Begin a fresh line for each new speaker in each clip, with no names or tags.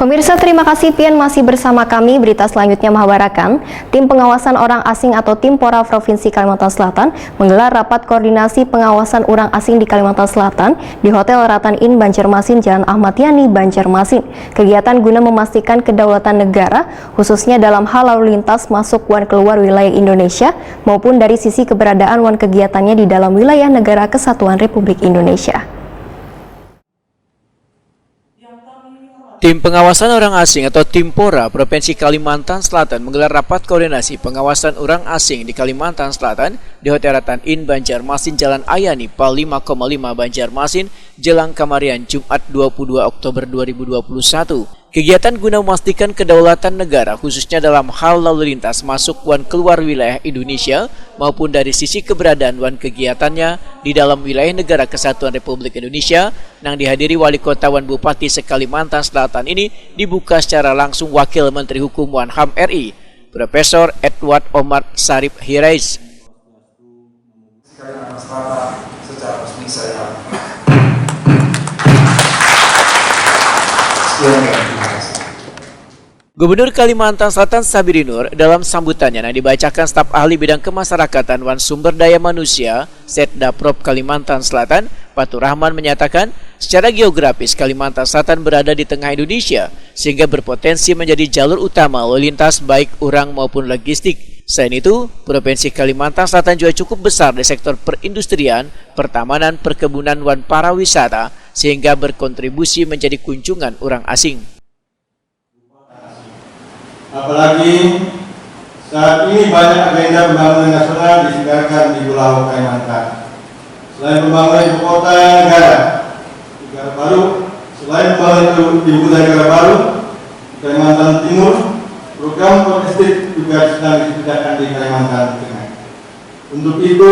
Pemirsa, terima kasih Pian masih bersama kami. Berita selanjutnya menghabarkan, tim pengawasan orang asing atau Timpora Provinsi Kalimantan Selatan menggelar rapat koordinasi pengawasan orang asing di Kalimantan Selatan di Hotel Ratan Inn Banjarmasin, Jalan Ahmad Yani, Banjarmasin. Kegiatan guna memastikan kedaulatan negara, khususnya dalam hal lalu lintas masuk dan keluar wilayah Indonesia maupun dari sisi keberadaan dan kegiatannya di dalam wilayah Negara Kesatuan Republik Indonesia.
Tim pengawasan orang asing atau Timpora Provinsi Kalimantan Selatan menggelar rapat koordinasi pengawasan orang asing di Kalimantan Selatan di Hotel Ratan Inn Banjarmasin, Jalan Ayani, Pal 5,5 Banjarmasin, Jelang Kamarian, Jumat 22 Oktober 2021. Kegiatan guna memastikan kedaulatan negara khususnya dalam hal lalu lintas masuk dan keluar wilayah Indonesia maupun dari sisi keberadaan dan kegiatannya di dalam wilayah Negara Kesatuan Republik Indonesia yang dihadiri Wali Kota dan Bupati se-Kalimantan Selatan ini dibuka secara langsung Wakil Menteri Hukum dan HAM RI, Profesor Edward Omar Sarip Hirais.
Secara resmi saya
Gubernur Kalimantan Selatan Sabiri Nur dalam sambutannya yang dibacakan staf ahli bidang kemasyarakatan dan sumber daya manusia Setdaprop Kalimantan Selatan, Fatur Rahman menyatakan secara geografis Kalimantan Selatan berada di tengah Indonesia sehingga berpotensi menjadi jalur utama lalu lintas baik orang maupun logistik. Selain itu, Provinsi Kalimantan Selatan juga cukup besar di sektor perindustrian, pertamanan, perkebunan, dan pariwisata sehingga berkontribusi menjadi kunjungan orang asing.
apalagi saat ini banyak agenda pembangunan nasional disegarkan di Pulau Kalimantan. Selain pembangunan ibu kota negara baru, selain pembangunan ibu kota negara baru di Kalimantan Timur, program logistik juga sedang dikerjakan di Kalimantan Tengah. Untuk itu,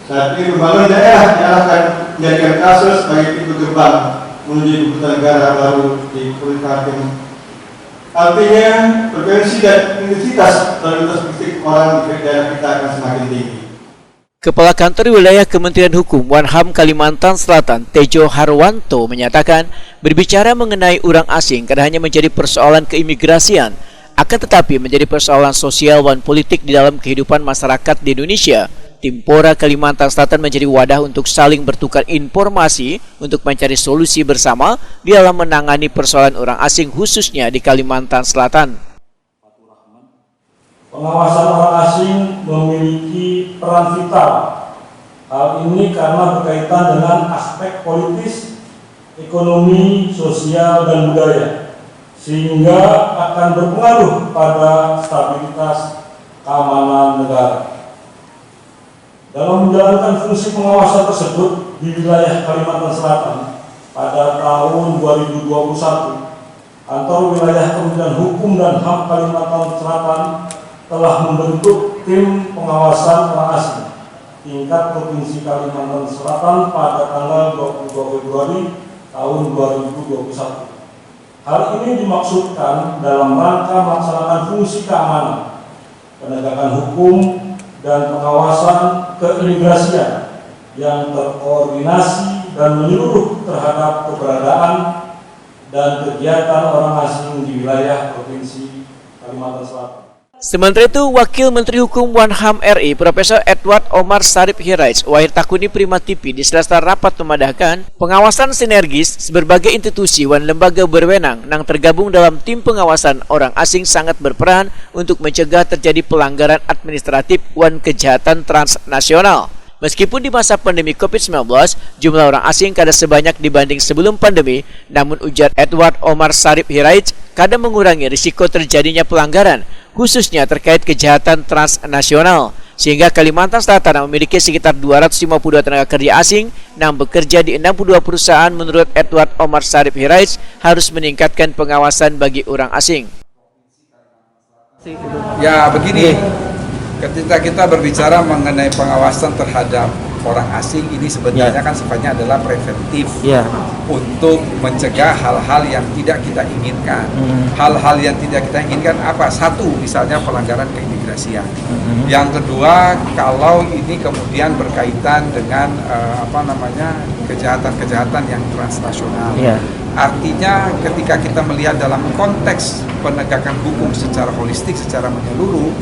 saat ini pembangunan daerah diarahkan menjadikan kasus sebagai pintu gerbang menuju ibu kota negara baru di Kalimantan. Artinya, frekuensi dan intensitas lalu lintas logistik orang di daerah kita akan semakin tinggi.
Kepala Kantor Wilayah Kementerian Hukum dan HAM Kalimantan Selatan, Tejo Harwanto, menyatakan berbicara mengenai orang asing tidak hanya menjadi persoalan keimigrasian, akan tetapi menjadi persoalan sosial dan politik di dalam kehidupan masyarakat di Indonesia. Timpora Kalimantan Selatan menjadi wadah untuk saling bertukar informasi untuk mencari solusi bersama di dalam menangani persoalan orang asing khususnya di Kalimantan Selatan.
Pengawasan orang asing memiliki peran vital. Hal ini karena berkaitan dengan aspek politis, ekonomi, sosial, dan budaya, sehingga akan berpengaruh pada stabilitas keamanan negara. Dalam menjalankan fungsi pengawasan tersebut di wilayah Kalimantan Selatan pada tahun 2021, Kantor Wilayah Kementerian Hukum dan HAM Kalimantan Selatan telah membentuk tim pengawasan orang asing tingkat Provinsi Kalimantan Selatan pada tanggal 22 Februari tahun 2021. Hal ini dimaksudkan dalam rangka melaksanakan fungsi keamanan, penegakan hukum, dan pengawasan keimigrasian yang terkoordinasi dan menyeluruh terhadap keberadaan dan kegiatan orang asing di wilayah Provinsi Kalimantan Selatan.
Sementara itu, Wakil Menteri Hukum dan HAM RI, Profesor Edward Omar Sarip Hirais, Wahid Takuni Prima TV di Selasa rapat memadahkan pengawasan sinergis berbagai institusi dan lembaga berwenang yang tergabung dalam tim pengawasan orang asing sangat berperan untuk mencegah terjadi pelanggaran administratif dan kejahatan transnasional. Meskipun di masa pandemi COVID-19, jumlah orang asing kada sebanyak dibanding sebelum pandemi, namun ujar Edward Omar Sarip Hirais kada mengurangi risiko terjadinya pelanggaran, khususnya terkait kejahatan transnasional, sehingga Kalimantan Selatan memiliki sekitar 252 tenaga kerja asing yang bekerja di 62 perusahaan. Menurut Edward Omar Sarip Hirais, harus meningkatkan pengawasan bagi orang asing.
Ya begini, ketika kita berbicara mengenai pengawasan terhadap orang asing ini sebenarnya kan sifatnya adalah preventif untuk mencegah hal-hal yang tidak kita inginkan. Hal-hal yang tidak kita inginkan apa? Satu, misalnya pelanggaran keimigrasian. Yang kedua, kalau ini kemudian berkaitan dengan kejahatan-kejahatan yang transnasional. Artinya ketika kita melihat dalam konteks penegakan hukum secara holistik, secara menyeluruh,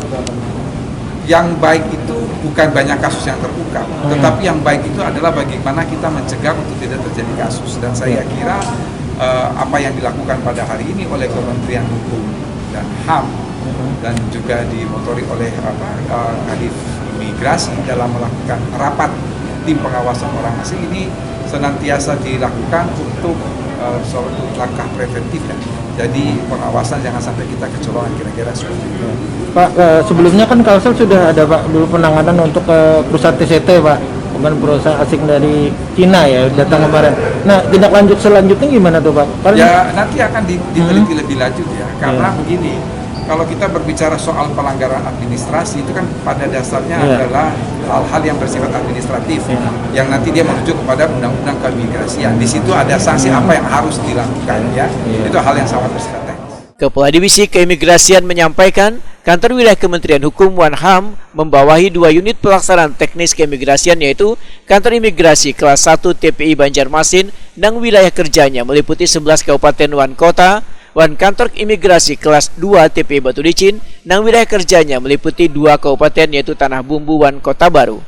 yang baik itu bukan banyak kasus yang terungkap, tetapi yang baik itu adalah bagaimana kita mencegah untuk tidak terjadi kasus. Dan saya kira apa yang dilakukan pada hari ini oleh Kementerian Hukum dan HAM dan juga dimotori oleh Kadif Imigrasi dalam melakukan rapat tim pengawasan orang asing ini senantiasa dilakukan untuk suatu langkah preventif ya. Jadi pengawasan jangan sampai kita kecolongan, kira-kira seperti itu.
Pak, sebelumnya kan Kalsel sudah ada Pak dulu penanganan untuk perusahaan TCT Pak, bukan perusahaan asing dari Cina ya datang kemarin. Nah, tindak lanjut selanjutnya gimana tuh Pak?
Ya nanti akan diteliti lebih lanjut ya, karena begini, kalau kita berbicara soal pelanggaran administrasi itu kan pada dasarnya adalah hal-hal yang bersifat administratif yang nanti dia menuju kepada undang-undang keimigrasian. Di situ ada sanksi apa yang harus dilakukan ya. Itu hal yang sangat bersifat teknis.
Kepala Divisi Keimigrasian menyampaikan, Kantor Wilayah Kementerian Hukum Wanham membawahi 2 unit pelaksanaan teknis keimigrasian, yaitu Kantor Imigrasi kelas 1 TPI Banjarmasin dan wilayah kerjanya meliputi 11 kabupaten wan kota, wan kantor imigrasi kelas 2 TPI Batu Licin dan wilayah kerjanya meliputi 2 kabupaten yaitu Tanah Bumbu wan Kota Baru.